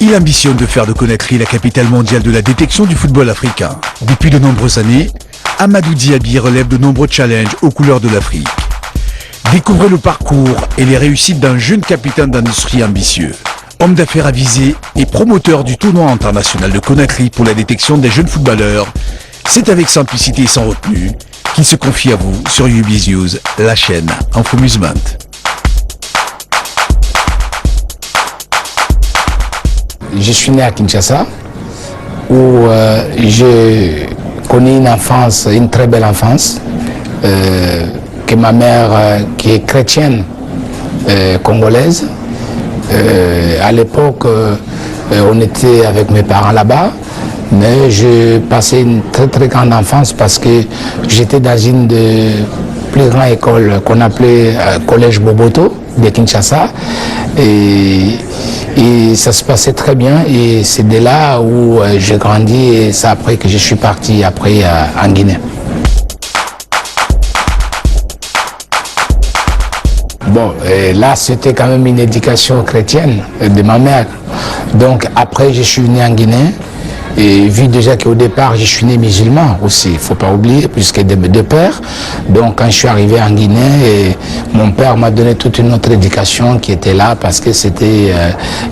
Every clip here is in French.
Il ambitionne de faire de Conakry la capitale mondiale de la détection du football africain. Depuis de nombreuses années, Amadou Diaby relève de nombreux challenges aux couleurs de l'Afrique. Découvrez le parcours et les réussites d'un jeune capitaine d'industrie ambitieux. Homme d'affaires avisé et promoteur du tournoi international de Conakry pour la détection des jeunes footballeurs, c'est avec simplicité et sans retenue qu'il se confie à vous sur UBiz News, la chaîne Infomusement. Je suis né à Kinshasa, où j'ai connu une enfance, une très belle enfance, que ma mère, qui est chrétienne congolaise, à l'époque, on était avec mes parents là-bas, mais j'ai passé une très grande enfance parce que j'étais dans une des plus grandes écoles qu'on appelait Collège Boboto de Kinshasa. Et ça se passait très bien et c'est de là où j'ai grandi et c'est après que je suis parti après en Guinée. Bon, là c'était quand même une éducation chrétienne de ma mère. Donc après je suis venu en Guinée et vu déjà qu'au départ je suis né musulman aussi, il ne faut pas oublier, puisque de mes deux pères. Donc quand je suis arrivé en Guinée, mon père m'a donné toute une autre éducation qui était là parce que c'était,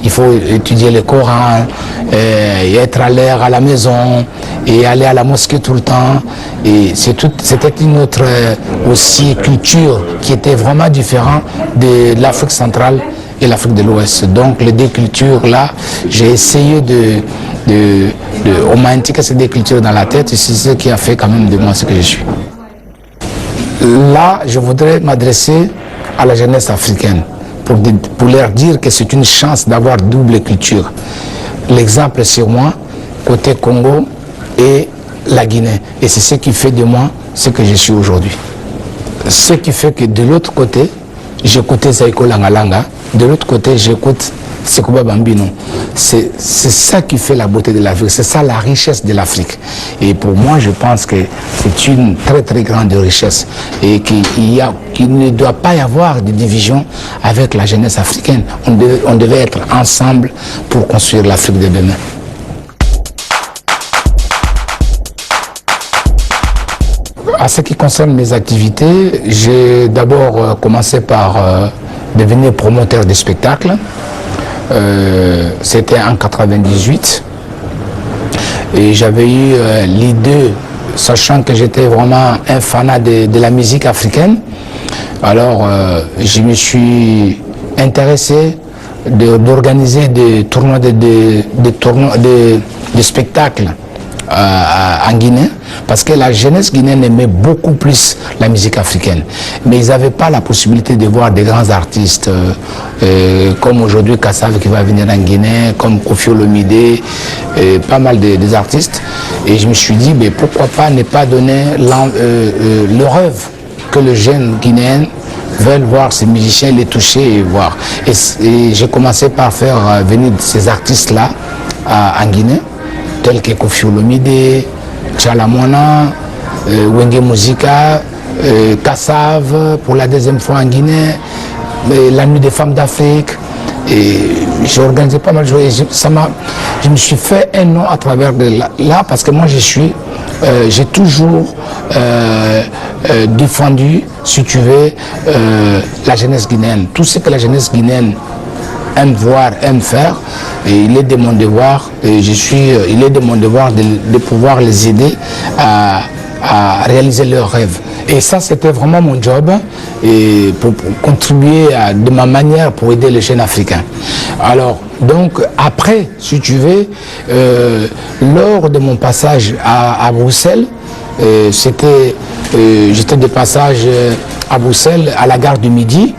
il faut étudier le Coran, et être à l'air à la maison et aller à la mosquée tout le temps. Et c'était une autre aussi culture qui était vraiment différente de l'Afrique centrale et l'Afrique de l'Ouest. Donc les deux cultures là, j'ai essayé on m'a indiqué ces deux cultures dans la tête et c'est ce qui a fait quand même de moi ce que je suis. Là, je voudrais m'adresser à la jeunesse africaine pour leur dire que c'est une chance d'avoir double culture. L'exemple c'est moi, côté Congo et la Guinée. Et c'est ce qui fait de moi ce que je suis aujourd'hui. Ce qui fait que de l'autre côté, j'écoutais Zaiko Langalanga, de l'autre côté, j'écoute Sekouba Bambino. C'est ça qui fait la beauté de l'Afrique, c'est ça la richesse de l'Afrique. Et pour moi, je pense que c'est une très grande richesse et qu'il ne doit pas y avoir de division avec la jeunesse africaine. On devait être ensemble pour construire l'Afrique de demain. En ce qui concerne mes activités, j'ai d'abord commencé par devenir promoteur de spectacles. C'était en 98 et j'avais eu l'idée, sachant que j'étais vraiment un fanat de la musique africaine. Alors je me suis intéressé d'organiser des tournois de spectacles en Guinée, parce que la jeunesse guinéenne aimait beaucoup plus la musique africaine. Mais ils n'avaient pas la possibilité de voir des grands artistes, comme aujourd'hui Kassav qui va venir en Guinée, comme Koffi Olomide, pas mal des artistes. Et je me suis dit, mais pourquoi pas ne pas donner le rêve que les jeunes Guinéens veulent voir ces musiciens, les toucher et voir. Et j'ai commencé par faire venir ces artistes-là en Guinée, tels que Koffi Olomide, Tchalamona, Wenge Muzika, Kassav pour la deuxième fois en Guinée, la nuit des femmes d'Afrique. Et j'ai organisé pas mal de choses. Je me suis fait un nom à travers là parce que moi j'ai toujours défendu, si tu veux, la jeunesse guinéenne. Tout ce que la jeunesse guinéenne aime voir, aime faire, et il est de mon devoir, il est de mon devoir de pouvoir les aider à réaliser leurs rêves. Et ça, c'était vraiment mon job, et pour contribuer de ma manière pour aider les jeunes africains. Alors, donc, après, si tu veux, lors de mon passage à Bruxelles, j'étais de passage à Bruxelles, à la gare du Midi,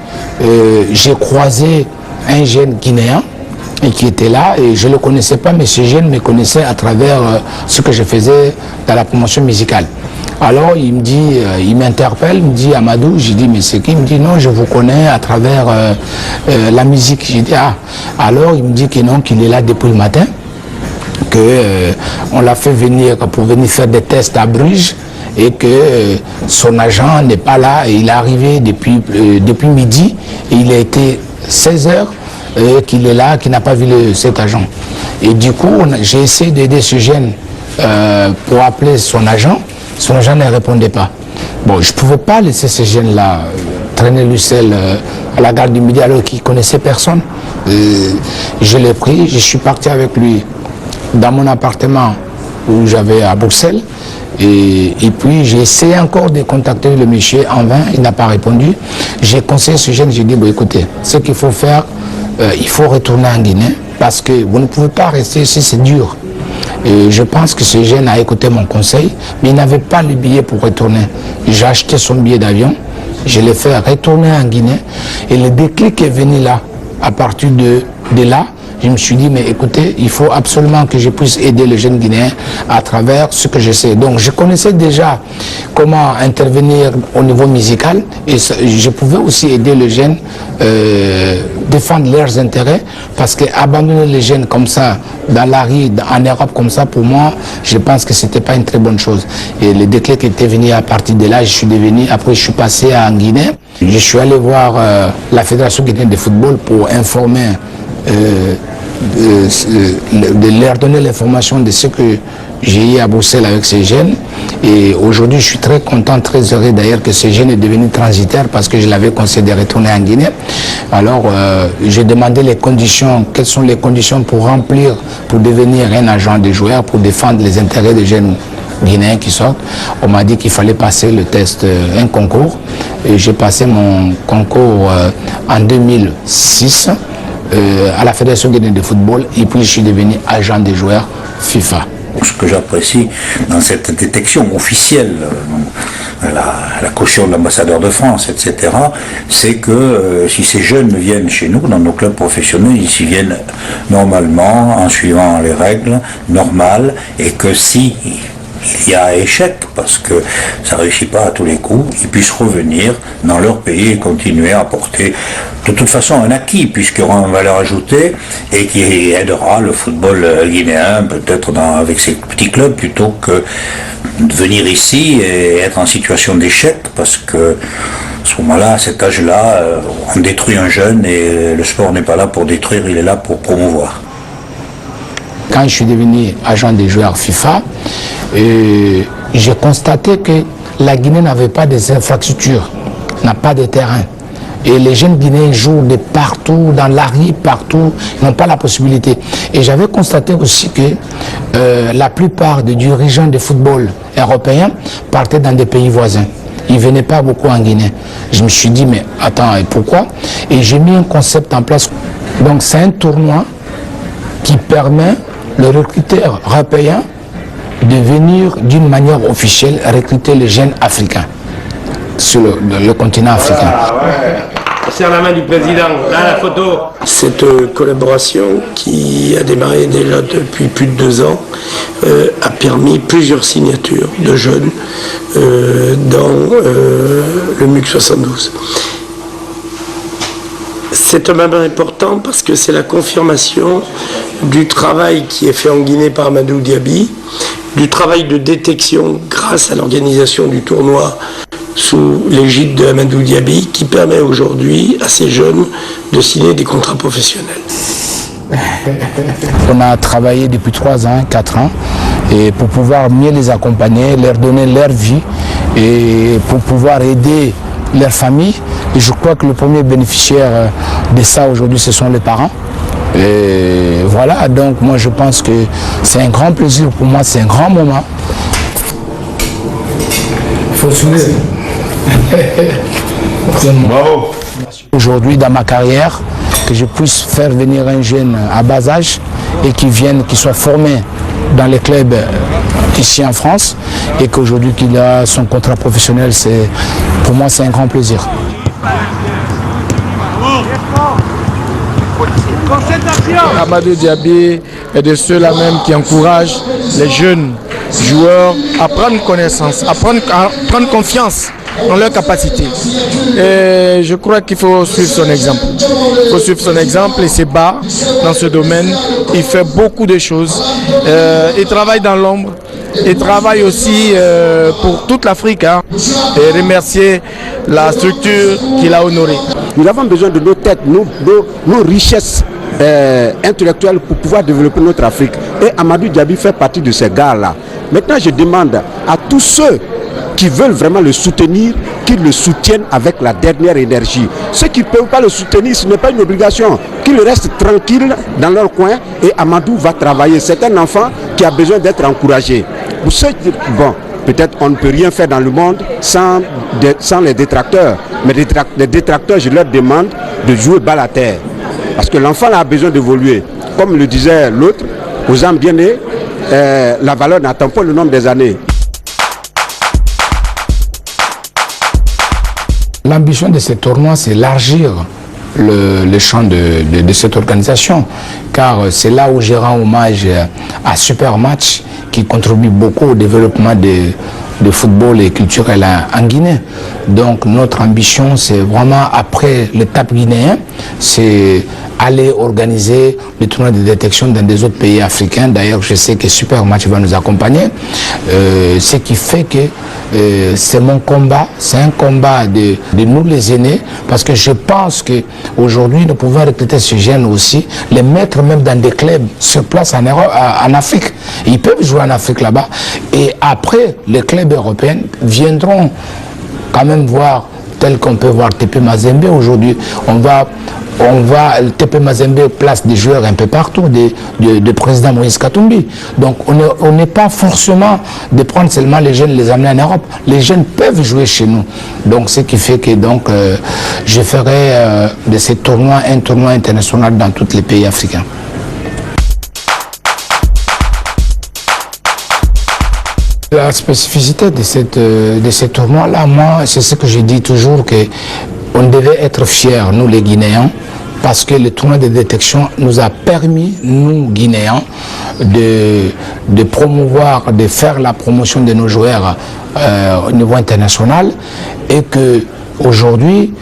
j'ai croisé un jeune Guinéen qui était là et je ne le connaissais pas, mais ce jeune me connaissait à travers ce que je faisais dans la promotion musicale. Alors il me dit, il m'interpelle, il me dit Amadou, j'ai dit mais c'est qui? Il me dit non, je vous connais à travers la musique. J'ai dit ah, alors il me dit que non, qu'il est là depuis le matin, qu'on l'a fait venir pour venir faire des tests à Bruges et que son agent n'est pas là et il est arrivé depuis midi et il a été 16 heures qu'il est là, qu'il n'a pas vu cet agent. Et du coup, j'ai essayé d'aider ce jeune pour appeler son agent ne répondait pas. Bon, je ne pouvais pas laisser ce jeune-là traîner lui seul à la gare du Midi alors qu'il ne connaissait personne. Je l'ai pris, je suis parti avec lui dans mon appartement où j'avais à Bruxelles. Et puis j'ai essayé encore de contacter le monsieur en vain, il n'a pas répondu. J'ai conseillé ce jeune, j'ai dit, bon, écoutez, ce qu'il faut faire, il faut retourner en Guinée parce que vous ne pouvez pas rester ici, c'est dur. Et je pense que ce jeune a écouté mon conseil, mais il n'avait pas le billet pour retourner. J'ai acheté son billet d'avion, je l'ai fait retourner en Guinée et le déclic est venu là. À partir de là, je me suis dit, mais écoutez, il faut absolument que je puisse aider les jeunes Guinéens à travers ce que je sais. Donc je connaissais déjà comment intervenir au niveau musical et je pouvais aussi aider les jeunes défendre leurs intérêts parce qu'abandonner les jeunes comme ça dans la rue, en Europe comme ça, pour moi, je pense que c'était pas une très bonne chose. Et le déclic était venu à partir de là, je suis devenu, après je suis passé en Guinée. Je suis allé voir la Fédération guinéenne de football pour informer de leur donner l'information de ce que j'ai eu à Bruxelles avec ces jeunes. Et aujourd'hui, je suis très content, très heureux d'ailleurs que ce jeune est devenu transitaire parce que je l'avais conseillé de retourner en Guinée. Alors, j'ai demandé les conditions, quelles sont les conditions pour remplir, pour devenir un agent de joueur, pour défendre les intérêts des jeunes Guinéens qui sortent. On m'a dit qu'il fallait passer le test, un concours. Et j'ai passé mon concours en 2006. À la Fédération guinéenne de football et puis je suis devenu agent des joueurs FIFA. Ce que j'apprécie dans cette détection officielle, la caution de l'ambassadeur de France, etc., c'est que si ces jeunes viennent chez nous, dans nos clubs professionnels, ils y viennent normalement, en suivant les règles normales, et que si il y a échec, parce que ça ne réussit pas à tous les coups, ils puissent revenir dans leur pays et continuer à apporter de toute façon un acquis, puisqu'il y aura une valeur ajoutée et qui aidera le football guinéen, peut-être avec ses petits clubs, plutôt que de venir ici et être en situation d'échec, parce que à ce moment-là, à cet âge-là, on détruit un jeune et le sport n'est pas là pour détruire, il est là pour promouvoir. Quand je suis devenu agent des joueurs FIFA, j'ai constaté que la Guinée n'avait pas des infrastructures, n'a pas de terrain. Et les jeunes Guinéens jouent de partout, dans la rue, partout, ils n'ont pas la possibilité. Et j'avais constaté aussi que la plupart des dirigeants de football européens partaient dans des pays voisins. Ils ne venaient pas beaucoup en Guinée. Je me suis dit, mais attends, et pourquoi? Et j'ai mis un concept en place. Donc c'est un tournoi qui permet le recruteur européen de venir d'une manière officielle recruter les jeunes africains sur le continent africain. C'est la main du président, là la photo. Cette collaboration qui a démarré déjà depuis plus de 2 ans a permis plusieurs signatures de jeunes dans le MUC 72. C'est un moment important parce que c'est la confirmation du travail qui est fait en Guinée par Amadou Diaby, du travail de détection grâce à l'organisation du tournoi sous l'égide de Amadou Diaby qui permet aujourd'hui à ces jeunes de signer des contrats professionnels. On a travaillé depuis 3 ans, 4 ans et pour pouvoir mieux les accompagner, leur donner leur vie et pour pouvoir aider leur famille. Et je crois que le premier bénéficiaire de ça aujourd'hui, ce sont les parents. Et voilà, donc moi je pense que c'est un grand plaisir pour moi, c'est un grand moment. Il faut sourire. Bravo. Aujourd'hui dans ma carrière, que je puisse faire venir un jeune à bas âge et qui soit formé dans les clubs ici en France et qu'aujourd'hui qu'il a son contrat professionnel, pour moi c'est un grand plaisir. Amadou Diaby est de ceux-là même qui encouragent les jeunes joueurs à prendre connaissance, à prendre confiance dans leurs capacités. Et je crois qu'il faut suivre son exemple. Il faut suivre son exemple et se bat dans ce domaine. Il fait beaucoup de choses. Il travaille dans l'ombre, et travaille aussi pour toute l'Afrique, hein, et remercier la structure qu'il a honorée. Nous avons besoin de nos têtes, nos richesses intellectuelles pour pouvoir développer notre Afrique. Et Amadou Diaby fait partie de ces gars-là. Maintenant, je demande à tous ceux qui veulent vraiment le soutenir, qu'ils le soutiennent avec la dernière énergie. Ceux qui ne peuvent pas le soutenir, ce n'est pas une obligation. Qu'ils restent tranquilles dans leur coin et Amadou va travailler. C'est un enfant qui a besoin d'être encouragé. Pour ceux qui, bon, peut-être on ne peut rien faire dans le monde sans les détracteurs. Mais les détracteurs, je leur demande de jouer balle à terre. Parce que l'enfant a besoin d'évoluer. Comme le disait l'autre, aux âmes bien nées, la valeur n'attend pas le nombre des années. L'ambition de ce tournoi, c'est élargir le champ de cette organisation, car c'est là où je rends hommage à Super Match, qui contribue beaucoup au développement de football et culturel en Guinée. Donc notre ambition, c'est vraiment, après l'étape guinéenne, c'est aller organiser des tournois de détection dans des autres pays africains. D'ailleurs, je sais que Super Match va nous accompagner. Ce qui fait que c'est mon combat, c'est un combat de nous les aînés, parce que je pense qu'aujourd'hui, nous pouvons recruter ces jeunes aussi, les mettre même dans des clubs sur place en Afrique. Ils peuvent jouer en Afrique là-bas. Et après, les clubs européens viendront quand même voir, tel qu'on peut voir TP Mazembe aujourd'hui. TP Mazembe place des joueurs un peu partout, de président Moïse Katumbi. Donc on n'est pas forcément de prendre seulement les jeunes, les amener en Europe. Les jeunes peuvent jouer chez nous. Donc ce qui fait que je ferai de ces tournois un tournoi international dans tous les pays africains. La spécificité de ce tournoi-là, moi, c'est ce que je dis toujours, qu'on devait être fiers, nous les Guinéens, parce que le tournoi de détection nous a permis, nous Guinéens, de promouvoir, de faire la promotion de nos joueurs au niveau international, et que aujourd'hui,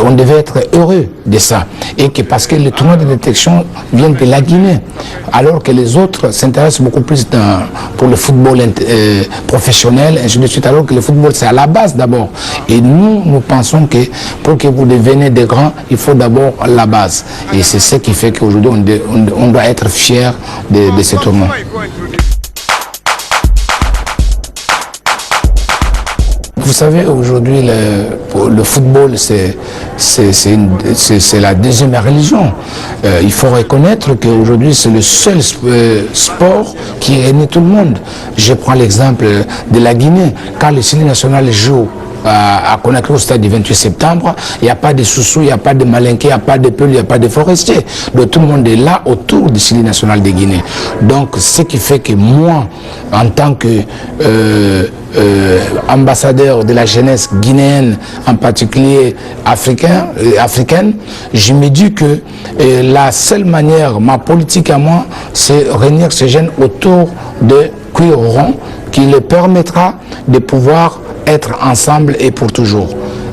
on devait être heureux de ça. Et que parce que le tournoi de détection vient de la Guinée, alors que les autres s'intéressent beaucoup plus pour le football professionnel, ainsi de suite, alors que le football c'est à la base d'abord. Et nous pensons que pour que vous deveniez des grands, il faut d'abord la base. Et c'est ce qui fait qu'aujourd'hui on doit être fiers de ce tournoi. Vous savez, aujourd'hui, le football, c'est la deuxième religion. Il faut reconnaître qu'aujourd'hui, c'est le seul sport qui réunit tout le monde. Je prends l'exemple de la Guinée. Quand le Syli national joue à Conakry au stade du 28 septembre, il n'y a pas de Soussou, il n'y a pas de Malinké, il n'y a pas de Peul, il n'y a pas de Forestier. Donc tout le monde est là autour du Syli national de Guinée. Donc ce qui fait que moi, en tant que ambassadeur de la jeunesse guinéenne, en particulier africaine, je me dis que la seule manière, ma politique à moi, c'est réunir ces jeunes autour de cuir rond qui les permettra de pouvoir être ensemble et pour toujours.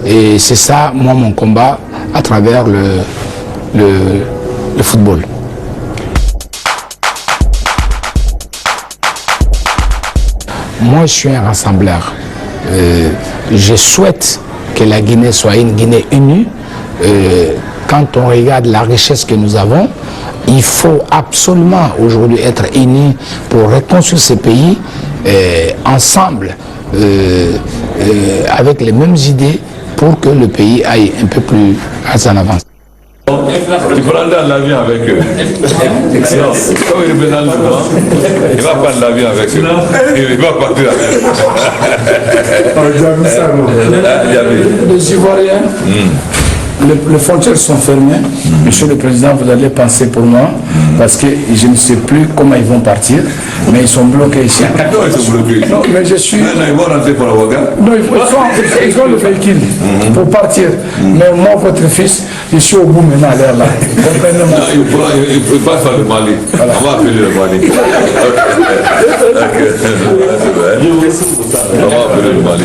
Et c'est ça, moi, mon combat à travers le football. Moi, je suis un rassembleur. Je souhaite que la Guinée soit une Guinée unie. Quand on regarde la richesse que nous avons, il faut absolument aujourd'hui être unis pour reconstruire ce pays ensemble, avec les mêmes idées pour que le pays aille un peu plus en avance. Tu prendras l'avion avec eux. Excellence. Comme il représente souvent, il va prendre l'avion avec eux. Il va partir avec eux. Les Ivoiriens, les frontières sont fermées. Monsieur le Président, vous allez penser pour moi, parce que je ne sais plus comment ils vont partir, mais ils sont bloqués ici. Non, ils sont bloqués. Non, mais je suis... Non, ils vont rentrer pour la Ouaga. Non, ils ont le véhicule pour partir. Mais moi, votre fils, je suis au bout maintenant à l'air là. Non, il passe par le Mali. Voilà. On va appeler le Mali. On va appeler le Mali.